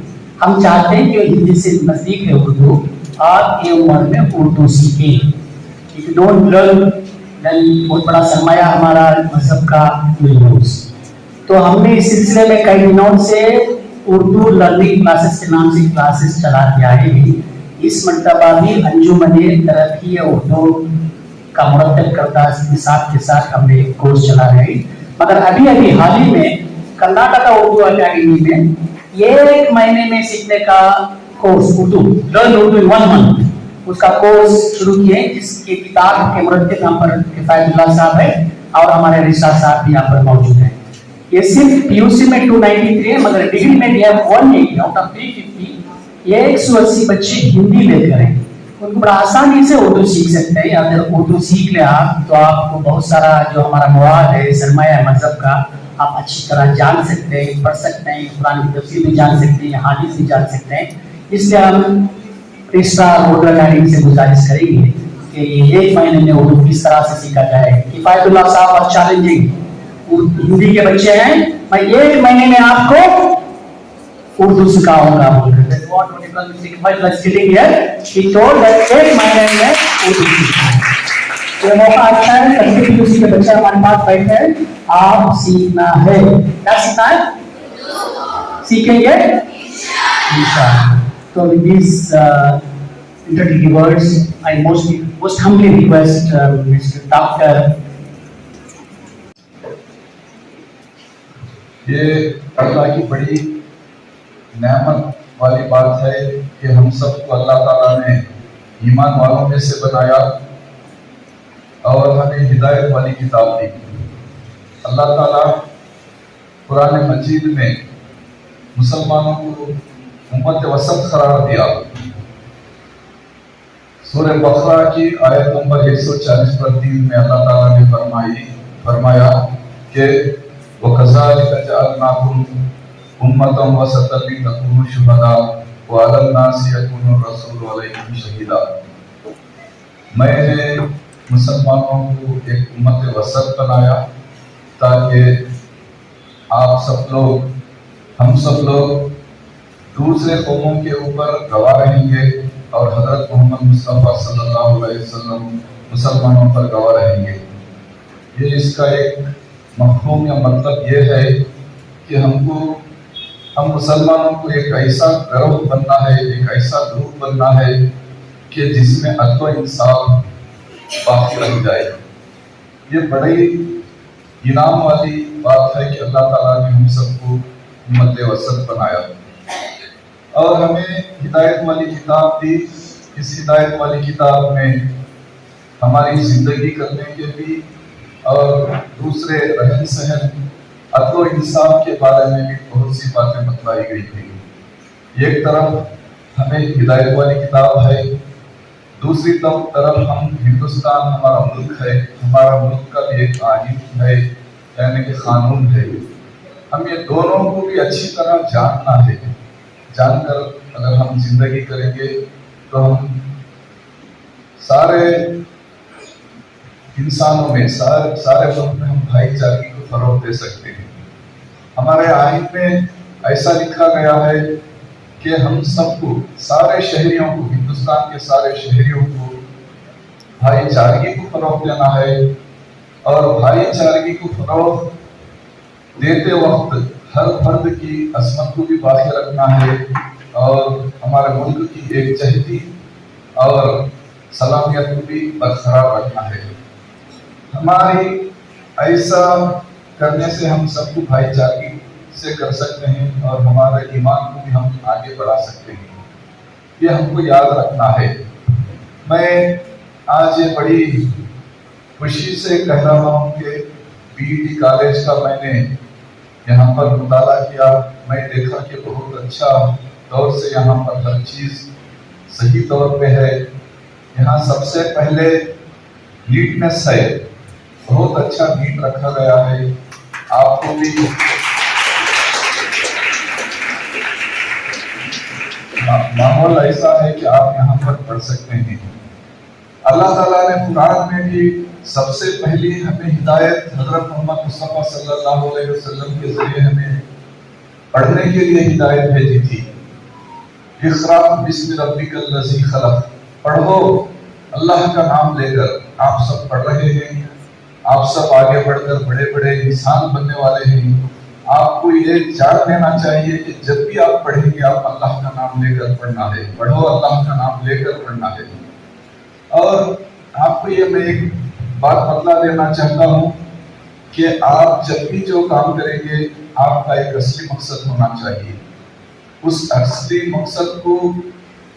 हम चाहते हैं कि हिंदी से नजदीक है उर्दू और ये उम्र में उर्दू सीखे। If you don't learn then बहुत बड़ा सरमाया हमारा मजहब का यूज। तो हमने इस सिलसिले में कई दिनों से उर्दू लर्निंग क्लासेस के नाम से क्लासेस चला के आए हैं। इस मरतबा भी अंजुमने तरक्की उर्दू का मुरत्तब करता के साथ हमने एक कोर्स चला रहे हैं। मगर अभी अभी हाल ही में कर्नाटका उर्दू अकेडमी में 1 महीने में सीखने का कोर्स उर्दू लर्न उर्दू इन 1 मंथ उसका कोर्स शुरू किए, जिसकी किताब के मुरत्तिब हम पर किफायतुल्लाह साहब है और हमारे रिसार साहब भी यहाँ पर मौजूद हैं। ये सिर्फ PUC में 293 है, मगर डिग्री में भी 180 आउट ऑफ 350 180 बच्चे हिंदी लेकर हैं। उनको बड़ा आसानी से उर्दू सीख सकते हैं। अगर उर्दू सीख ले आप तो आपको बहुत सारा जो हमारा मवाद है सरमाया मजहब का आप अच्छी तरह जान सकते हैं, पढ़ सकते हैं, कुरान की तफसीर भी जान सकते हैं, हदीस भी जान सकते हैं। इसलिए हम रजिस्ट्रार उर्दू अकेडमी से गुजारिश करेंगे कि 1 महीने में उर्दू किस तरह से सीखा जाए। किफायतुल्लाह साहब और चैलेंजिंग हिंदी के बच्चे हैं, मैं 1 महीने में आपको उर्दू सिखाऊंगा बोलकर। ये मौका अच्छा है, सभी PUC के बच्चे हमारे पास बैठे हैं, आप सीखना है। क्या सीखना है? सीखेंगे इंशाअल्लाह। तो with these introductory words, I most humbly request Mr. Dr. ये अल्लाह की बड़ी नेमत वाली बात है कि हम सबको अल्लाह ताला ने ईमान वालों में से बनाया और हमें हिदायत वाली किताब दी। अल्लाह ताला कुरान मजीद में मुसलमानों को उम्मत वसत करार दिया। सूरह बकरा की आयत नंबर 140 पर 3 में अल्लाह ताला ने फरमाया कि वकज़ालिका जअलनाकुम उम्मतन वसतन लितकूनु शुहदा व अलल नासि यकूनु रसूलु अलैकुम शहीदा। मैंने मुसलमानों को एक उम्मत वसत बनाया ताकि आप सब लोग, हम सब लोग दूसरे कौमों के ऊपर गवाह रहेंगे और हजरत मोहम्मद मुस्तफ़ा सल्लल्लाहु अलैहि वसल्लम मुसलमानों पर गवाह रहेंगे। ये इसका एक मफ़हूम या मतलब ये है कि हम मुसलमानों को एक ऐसा गिरोह बनना है, एक ऐसा ग्रुप बनना है कि जिसमें अदल व इंसाफ बाकी रह जाए। ये बड़ी इनाम वाली बात है कि अल्लाह ताला ने हम सबको उम्मत वसत बनाया और हमें हिदायत वाली किताब दी। इस हिदायत वाली किताब में हमारी जिंदगी करने के भी और दूसरे रहन सहन अदल इंसाफ के बारे में भी बहुत सी बातें बतलाई गई थी। एक तरफ हमें हिदायत वाली किताब है, दूसरी तरफ हम हिंदुस्तान हमारा मुल्क है, हमारा मुल्क का भी एक आईन है यानी कि कानून है। हम ये दोनों को भी अच्छी तरह जानना है। जानकर अगर हम जिंदगी करेंगे तो हम सारे इंसानों में सारे मुल्क में हम भाईचारे को फरोग दे सकते हैं। हमारे आईन में ऐसा लिखा गया है कि हम सबको, सारे शहरियों को, हिंदुस्तान के सारे शहरियों को بھائی چارگی کو فروغ دینا ہے، اور بھائی چارگی کو فروغ دیتے وقت ہر فرد کی عصمت کو بھی باقی رکھنا ہے، اور ہمارے ملک کی ایک جہتی اور سلامیت کو بھی برقرار رکھنا ہے۔ ہماری ایسا کرنے سے ہم سب کو بھائی چارگی سے کر سکتے ہیں، اور ہمارے ایمان کو بھی ہم آگے بڑھا سکتے ہیں، یہ ہم کو یاد رکھنا ہے۔ میں آج یہ بڑی خوشی سے کہہ رہا ہوں کہ BET کالج کا میں نے یہاں پر مطالعہ کیا، میں دیکھا کہ بہت اچھا طور سے یہاں پر ہر چیز صحیح طور پہ ہے۔ یہاں سب سے پہلے نیٹنس ہے، بہت اچھا نیٹ رکھا گیا ہے۔ آپ کو بھی ماحول ایسا ہے کہ آپ یہاں پر پڑھ سکتے ہیں۔ اللہ تعالیٰ نے قرآن میں بھی سب سے پہلی ہمیں ہدایت حضرت محمد مصطفیٰ صلی اللہ علیہ وسلم کے ذریعے ہمیں پڑھنے کے لیے ہدایت بھیجی تھی۔ اقرأ بسم ربک الذی خلق، پڑھو اللہ کا نام لے کر۔ آپ سب پڑھ رہے ہیں، آپ سب آگے بڑھ کر بڑے بڑے انسان بننے والے ہیں۔ آپ کو یہ جان لینا چاہیے کہ جب بھی آپ پڑھیں گے آپ اللہ کا نام لے کر پڑھنا ہے، پڑھو اللہ کا نام لے کر پڑھنا ہے۔ اور آپ کو یہ میں ایک بات بتلا دینا چاہتا ہوں کہ آپ جب بھی جو کام کریں گے آپ کا ایک اصلی مقصد ہونا چاہیے۔ اس اصلی مقصد کو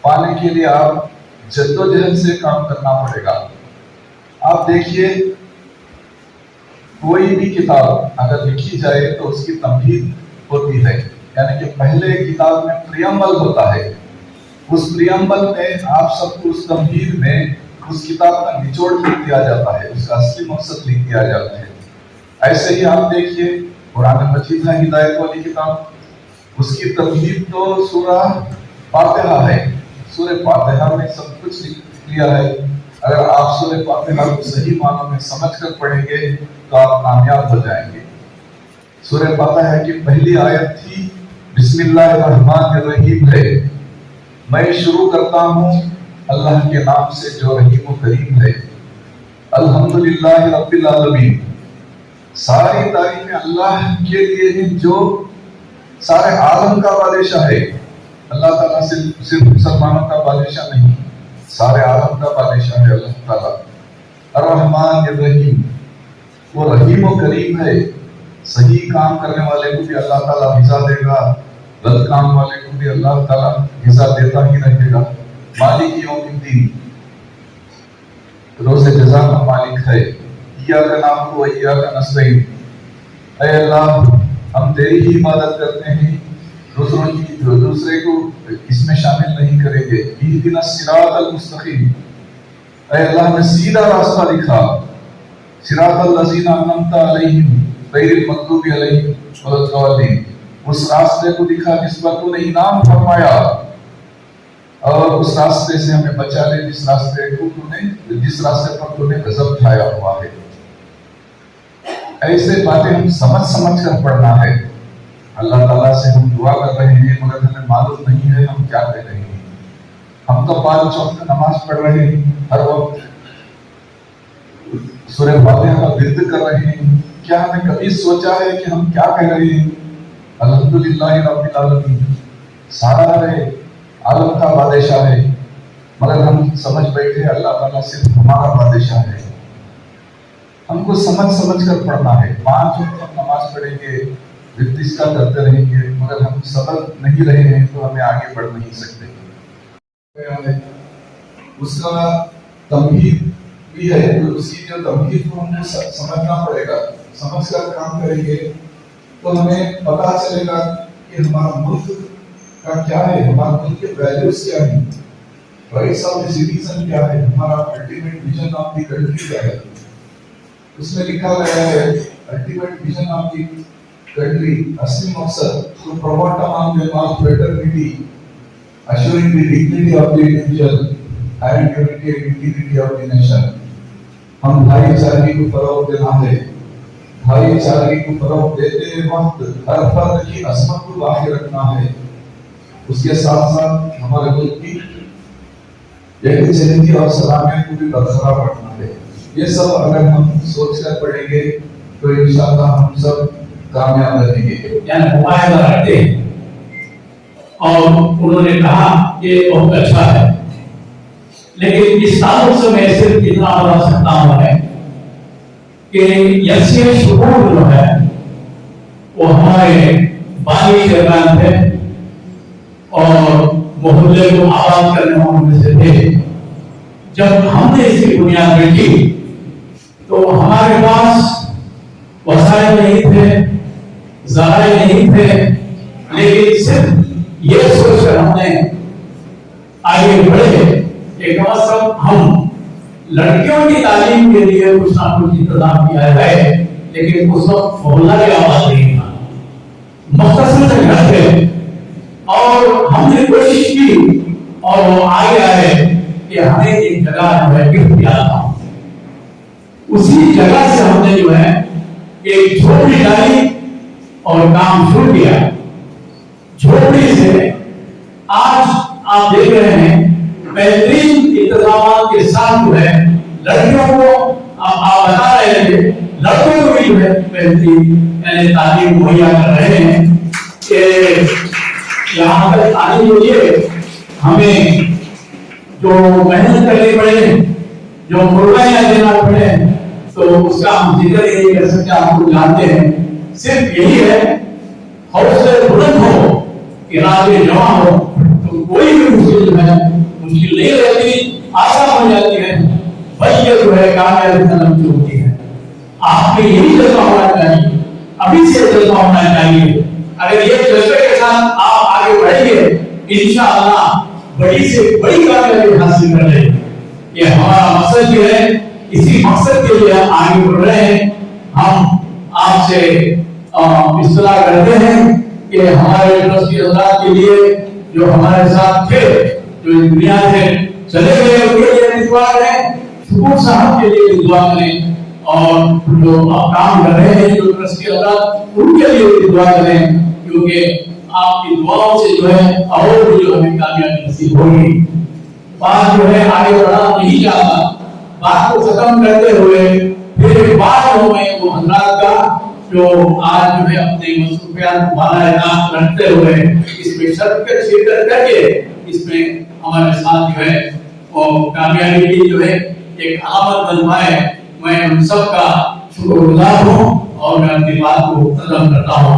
پانے کے لیے آپ جدوجہد سے کام کرنا پڑے گا۔ آپ دیکھیے کوئی بھی کتاب اگر لکھی جائے تو اس کی تمہید ہوتی ہے، یعنی کہ پہلے کتاب میں پریمبل ہوتا ہے، اس پریمبل میں آپ سب کو اس تمہید میں اس کتاب کا نچوڑ لکھ دیا جاتا ہے، اس کا اصلی مقصد لکھ دیا جاتا ہے۔ ایسے ہی آپ دیکھیے قرآن مجید ہے ہدایت والی کتاب، اس کی تمہید تو سورہ فاتحہ ہے، سورہ فاتحہ میں سب کچھ لکھ لیا ہے۔ اگر آپ سورہ فاتحہ کو صحیح معنوں میں سمجھ کر پڑھیں گے تو آپ کامیاب ہو جائیں گے۔ سورہ فاتحہ کی پہلی آیت تھی بسم اللہ الرحمن الرحیم ہے، میں شروع کرتا ہوں اللہ کے نام سے جو رحیم و کریم ہے۔ الحمدللہ رب العالمین، ساری تعریفیں اللہ کے لیے ہیں جو سارے عالم کا بادشاہ ہے۔ اللہ تعالیٰ صرف مسلمانوں کا بادشاہ نہیں، سارے عالم کا بادشاہ ہے اللہ تعالیٰ۔ الرحمن الرحیم، وہ رحیم و کریم ہے، صحیح کام کرنے والے کو بھی اللہ تعالیٰ جزا دے گا، غلط کام والے کو بھی اللہ تعالیٰ جزا دیتا ہی رہے گا۔ مالک یوم الدین، روز جزا کا مالک ہے۔ ایاک نعبد و ایاک نستعین، اے اللہ ہم تیری ہی عبادت کرتے ہیں، دوسرے کو اس میں شامل نہیں کریں گے۔ اہدنا الصراط المستقیم، اے اللہ ہمیں سیدھا راستہ دکھا۔ صراط الذین انعمت علیہم غیر المغضوب علیہم ولا الضالین، اس راستے کو دکھا جس پر تو نے انعام فرمایا، اور اس راستے سے ہمیں بچا لے جس راستے پر تو نے غضب ٹھایا ہوا ہے۔ ایسے باتیں ہم سمجھ کر پڑھنا ہے۔ اللہ تعالیٰ سے ہم دعا کر رہے ہیں مگر ہمیں معلوم نہیں ہے ہم کیا کر رہے ہیں۔ ہم تو 5 وقت نماز پڑھ رہے ہیں، ہر وقت سورہ فاتحہ کا ورد کر رہے ہیں، کیا ہمیں کبھی سوچا ہے کہ ہم کیا کہہ رہے ہیں؟ الحمدللہ رب العالمین، سارا ہے عالم کا بادشاہ ہے، مگر ہم سمجھ بیٹھے اللہ تعالیٰ صرف ہمارا بادشاہ ہے۔ ہم کو سمجھ کر پڑھنا ہے۔ 5 وقت ہم نماز پڑھیں گے، ورد اس کا کرتے رہیں گے، مگر ہم سمجھ نہیں رہے ہیں تو ہمیں آگے بڑھ نہیں سکتے۔ اس کا تمہید بھی ہے، اس کی جو تمہید کو ہمیں سمجھنا پڑے گا، سمجھ کر کام کریں گے تو ہمیں پتا چلے گا کہ ہمارا ملک کا کیا ہے، ہمارا ملک کے ویلیوز کیا ہیں، رائٹس آف دی سٹیزن کیا ہے، ہمارا ultimate vision of the country کیا ہے۔ اس میں لکھا گیا ہے ultimate vision of the country, اصلی مقصد to promote among them all fraternity, assuring the dignity of the individual and unity and integrity of the nation۔ ہم بھائی چارگی کو فروغ دینا ہے، بھائی چارگی کو فروغ دیتے وقت ہر فرد کی عصمت کو باقی رکھنا ہے، اس کے ساتھ ساتھ ہمارے ملک کی लेकिन जिंदगी और सलामियत को भी बरकरार रखना है। ये सब अगर हम सोच कर पढ़ेंगे तो इंशाअल्लाह हम सब कामयाब रहेंगे। यानी मुआहदा रखते हैं और उन्होंने कहा कि बहुत अच्छा है, लेकिन इस ताल्लुक से मैं सिर्फ इतना बता सकता हूँ है कि यस्से शुकूर जो है वो हमारे बानी शहरान थे और मोहल्ले को आबाद करने वालों में से थे। जब हमने इसकी बुनियाद रखी तो हमारे पास वसाइल नहीं थे, ज़राए नहीं थे, लेकिन सिर्फ ये सोचकर हमने आगे बढ़े कि कम से कम हम लड़कियों की तालीम के लिए कुछ ना कुछ इंतजाम किया है। लेकिन उस वक्त मोहल्ला की आवाज नहीं था, मुख्तसर से घर थे और हमने कोशिश की और वो आगे आए कि हमें एक जगह जो है गिफ्ट किया था। उसी जगह से हमने जो है एक झोपड़ी डाली और काम शुरू किया। झोपड़ी से आज आप देख रहे हैं बेहतरीन इंतजाम के साथ जो है लड़कियों को आप बता रहे थे, लड़कों को भी जो है बेहतरीन यानी तालीम मुहैया कर रहे हैं कि यहाँ पर तालीम के लिए हमें जो मेहनत करनी पड़े, जो कुर्बानियां देना पड़े, तो उसका हम जिक्र ही नहीं कर सकते। आप लोग जानते हैं, सिर्फ यही है हौसले बुलंद हो, इरादे जमा हो तो कोई भी मुश्किल जो है मुश्किल नहीं रहती, आसान हो जाती है। भाई ये जो है कामयाबी कदम जो होती है, आप में यही जज्बा होना चाहिए, अभी से जज्बा होना चाहिए। अगर ये जज्बे के साथ आप आगे बढ़ेंगे इंशाअल्लाह बड़ी से बड़ी कामयाबी हासिल कर लेंगे। ये हमारा मकसद जो है, इसी मकसद के लिए हम आगे बढ़ रहे हैं। हम आपसे इस्तलाह करते हैं कि हमारे ट्रस्टी हज़रात के लिए जो हमारे साथ थे, जो दुनिया से चले गए, उनके लिए दुआ करें, शुकूर साहब के लिए दुआ करें और जो काम कर रहे हैं जो ट्रस्टी हज़रात उनके लिए दुआ करें, क्योंकि आपकी दुआओं से जो है और भी जो हमें कामयाबी नसीब होगी। बात जो है आगे बढ़ाना नहीं चाहता, बात को खत्म करते हुए फिर एक बात हो मैं वो हज़रात का जो आज जो है अपने मसरूफियात वाला इनाम रखते हुए इसमें शिरकत करके इसमें हमारे साथ जो है वो कामयाबी की जो है एक आमद बनवाए, मैं उन सब का शुक्रगुजार हूँ और मैं अपनी बात को खत्म करता हूँ।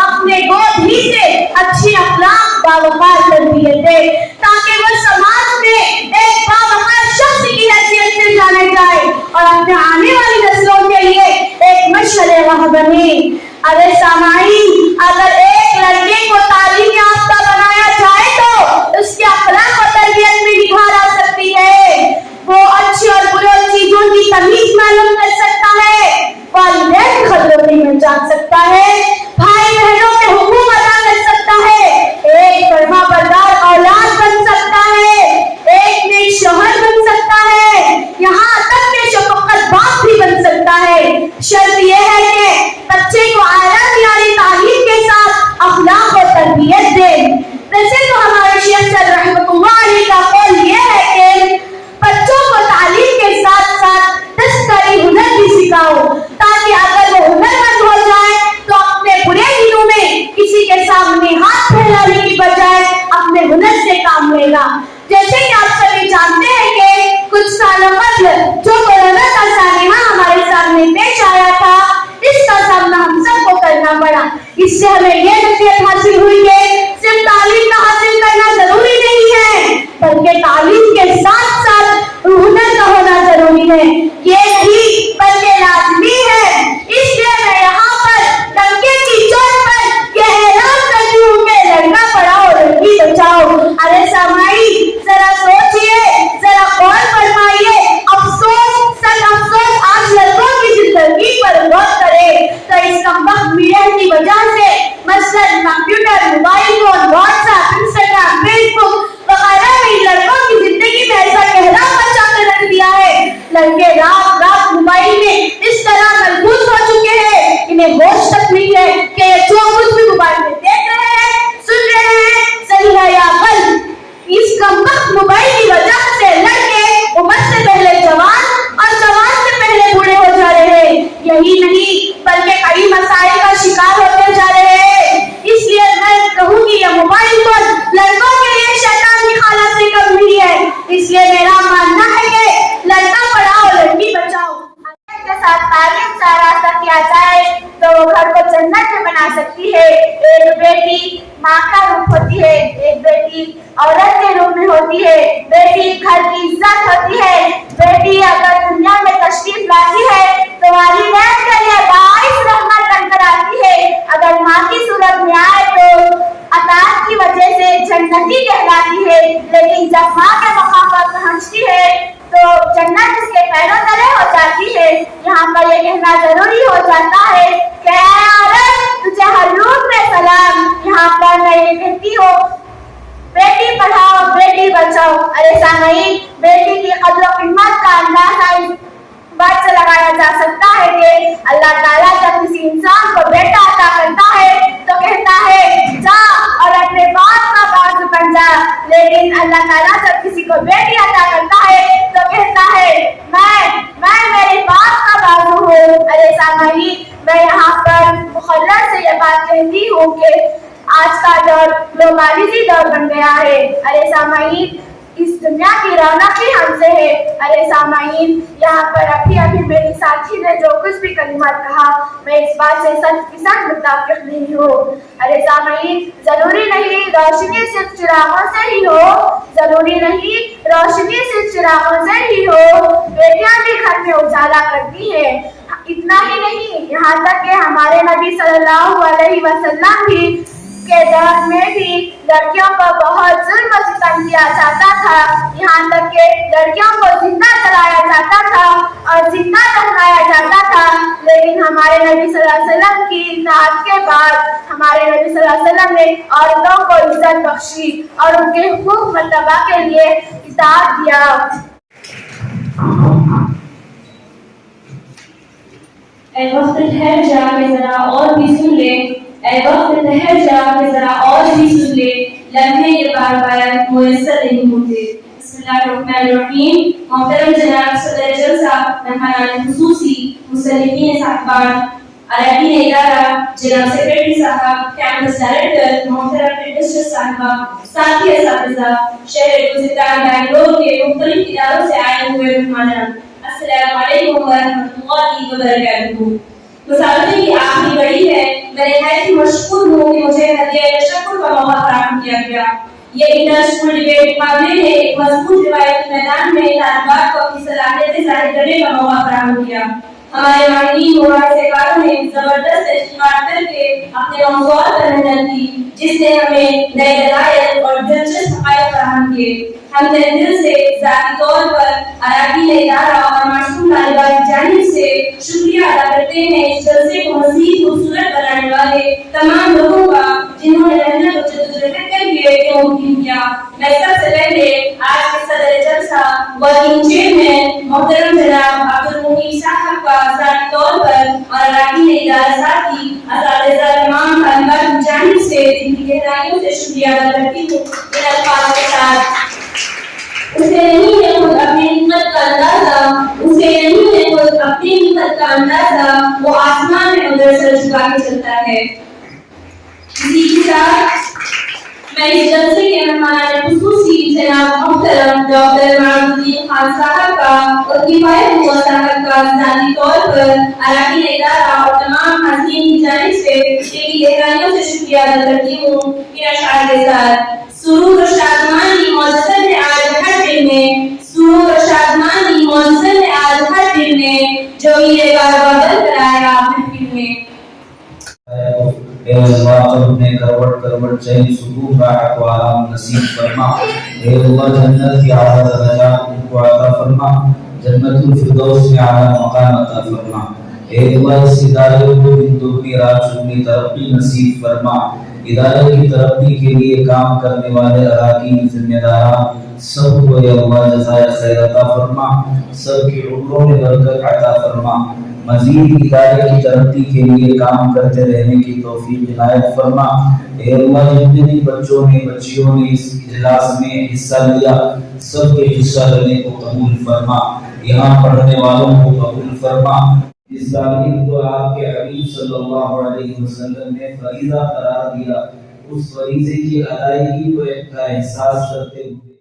अपने गोद ही से अच्छी अखलाक बावकार तरबियत दे, ताकि वो समाज में एक बावकार शख्स की हैसियत से जाने जाए और अपने आने वाली नस्लों के लिए एक मशअले राह बने। अरे सामाईन, अगर एक लड़के को तालीम याफ्ता बनाया जाए तो उसके अखलाक और तरबियत में निखार आ सकती है। वो अच्छी और बुरी चीजों की तमीज मालूम कर सकता है, वालिदैन खतरों की पहचान सकता है, भाई बहनों के हुकूक अदा कर सकता है, एक फरमाबरदार औलाद बन सकता है, एक नेक शौहर बन सकता है, यहाँ तक के शफकत बाप भी बन सकता है। शर्त यह है कि बच्चे को आला मियारी तालीम के साथ अखलाक और तरबियत दे। वैसे तो हमारे शेख सर रहमतुल्लाह अलैह का कौल यह है कि बच्चों को तालीम के साथ साथ दस्तकारी हुनर भी सिखाओ, ताकि अगर वो हुनरमंद हो जाए तो अपने बुरे दिनों में किसी के सामने हाथ फैलाने की बजाय अपने हुनर से काम लेगा। जैसे कि आप सभी जानते हैं कि कुछ सालों कबल जो कोरोना का सानिया हमारे सामने पेश आया था, इसका सामना हम सबको करना पड़ा। इससे हमें ये नसीहत हासिल हुई कि सिर्फ तालीम का हासिल करना जरूरी नहीं है, बल्कि तालीम के साथ साथ हुनर का होना जरूरी है। ये नहीं बल्कि लाजमी है। इसलिए मैं यहाँ पर डंके की चोट पर यह ऐलान करती हूँ कि लड़का पढ़ाओ लड़की बचाओ। अरे सामाई, जरा सोचिए, जरा गौर फरमाइए। अफसोस, सच अफसोस, आज लड़कों की जिंदगी पर गौर करें तो इस कमबख्त मीडिया की वजह से मसला साथ तालीम से आरास्ता किया जाए तो वो घर को जन्नत में बना सकती है। एक बेटी माँ का रूप होती है, एक बेटी औरत के रूप में होती है, बेटी घर की इज्जत होती है। बेटी अगर दुनिया में तशरीफ लाती है तो वालिदैन के लिए बाइस रहमत बनकर आती है। अगर माँ की सूरत में आए तो अताअत की वजह से जन्नती कहलाती है, लेकिन जब माँ के मकाम पर पहुँचती है तो जन्नत उसके पैरों तले हो जाती है। यहाँ पर यह कहना जरूरी हो जाता है कि ऐ औरत तुझे हर रूप में सलाम। यहाँ पर मैं ये कहती हूँ बेटी पढ़ाओ बेटी बचाओ। अरे सामईन, बेटी की कद्र कीमत का अंदाजा इस बात से लगाया जा सकता है कि अल्लाह ताला जब किसी इंसान को बेटा अता करता है तो कहता है जा और अपने बाप का बाजू बन जा, लेकिन अल्लाह ताला जब किसी को बेटी अता करता है तो कहता है मैं मेरे बाप का बाजू हूँ। अरे सामईन, मैं यहाँ पर मुखल्लस से ये बात कहती हूँ कि आज का दौर ग्लोबलिटी दौर बन गया है। अरे सामईन, इस दुनिया की रौनक ही हमसे है। अरे सामईन, यहाँ पर अभी मेरी साथी ने जो कुछ भी कलिमात कहा, मैं इस बात से 100% मुताबिक नहीं हूँ। अरे सामईन, जरूरी नहीं रोशनी सिर्फ चिरागों से ही हो, जरूरी नहीं रोशनी सिर्फ चिरागों से ही हो, बेटियां भी घर में उजाला करती हैं। इतना ही नहीं, यहाँ तक कि हमारे नबी सल्लल्लाहु अलैहि वसल्लम भी के दौर में भी लड़कियों को बहुत जुल्म सितम किया जाता था। यहाँ तक कि लड़कियों को जिंदा जलाया जाता था और जिंदा दफनाया जाता था, लेकिन हमारे नबी सल्लल्लाहु अलैहि वसल्लम की इताअत के बाद हमारे नबी सल्लल्लाहु अलैहि वसल्लम ने औरतों को इज्जत बख्शी और उनके हुकूक मर्तबा के लिए इताअत दिया। वक्त ठहर जा के जरा और भी सुन ले, वक्त ठहर जा के जरा और भी सुन ले, लम्हे ये बार बार मुयस्सर नहीं होते। बिस्मिल्लाहिर्रहमानिर्रहीम। मोहतरम जनाब सदर जलसा, मेहमान खुसूसी, मुसल्लिमीन साहबान, अरकान इदारा, जनाब सेक्रेटरी साहब, कैंपस डायरेक्टर, मोहतरम प्रोफेसर साहबा, साथी असातिज़ा, शहर गुज़िस्तान बैंगलोर के मुख्तलिफ इदारों से आए हुए मेहमान, अस्सलामु अलैकुम वरहमतुल्लाहि वबरकातुहू। मुसाबक़े की आखिरी घड़ी है, मैं निहायत मशकूर हूँ कि मुझे हदिया तशक्कुर का मौका फराहम किया गया। ये इंटर स्कूल डिबेट मुकाबले ने एक मजबूत रिवायती मैदान में तालिबात को अपनी सलाहियतें जाहिर करने का मौका फराहम किया। हमारे माहिरीन मुबारज़कारों ने जबरदस्त तहक़ीक़ात करके अपने मौज़ूआत पर मेहनत की, जिसने हमें नए दलाइल और दिलचस्प हक़ाइक़ फराहम किए। हम तहे दिल से ज़ाती तौर पर अरकान इदारा और मासूम तालिबात की जानिब से शुक्रिया अदा करते हैं इस जलसे को मज़ीद खूबसूरत बनाने वाले तमाम लोगों का, जिन्होंने मेहनत और जद्दोजहद करके ये मुमकिन किया। मैं सबसे पहले आज के सदर जलसा वर्किंग चेयरमैन मोहतरम जनाब अब्दुल मुनीब साहब का ज़ाती तौर पर और अरकान इदारा साथी असातिज़ा तमाम तालिबात की जानिब से जिनकी गहराइयों से शुक्रिया अदा करती हूँ। इन अल्फाज़ के साथ उसे नहीं है खुद अपनी हिम्मत का अंदाजा, उसे नहीं है खुद अपनी हिम्मत का अंदाजा, वो आसमान में उधर सर झुका के चलता है। इसी के साथ मैं इस जलसे के मेहमान खुसूसी जनाब मोहतरम डॉक्टर मारुद्दीन खान साहब का और किफायत हुआ साहब का ज़ाती तौर पर अरकान इदारा और तमाम हाज़रीन की जानिब से इनकी गहराइयों से शुक्रिया अदा करती हूँ। इन अशार के साथ सुरूर और शादमानी मौजज़त में आज हर दिल में, सुरूर और शादमानी मौजज़त में आज हर दिल में, जो ये बार-बार बरकरार आया महफिल में। अपने करवट करवट चैन सुकून राहत व आराम नसीब फरमा। हे अल्लाह, जन्नत की आला दर्जात उनको अता फरमा, जन्नतुल फिरदौस में आला मकाम अता फरमा। हे अल्लाह, इस इदारे को दिन दुगनी रात चौगुनी तरक्की नसीब फरमा। इदारे की तरक्की के लिए काम करने वाले अरकान जिम्मेदारान सबको या अल्लाह जज़ाए खैर अता फरमा, सबकी उम्रों में बरकत अता फरमा। मज़ीद इदारे की तरक्की के लिए काम करते रहने की तौफीक इनायत फरमा। ए अल्लाह, जितने भी बच्चों ने बच्चियों ने इस इजलास में हिस्सा लिया, सबके हिस्सा लेने को कबूल फरमा, यहाँ पढ़ने वालों को कबूल फरमा। इस तालीम को आपके हबीब सल्लल्लाहु अलैहि वसल्लम ने फरीज़ा करार दिया, उस फरीज़े की अदायगी को का एहसास करते हुए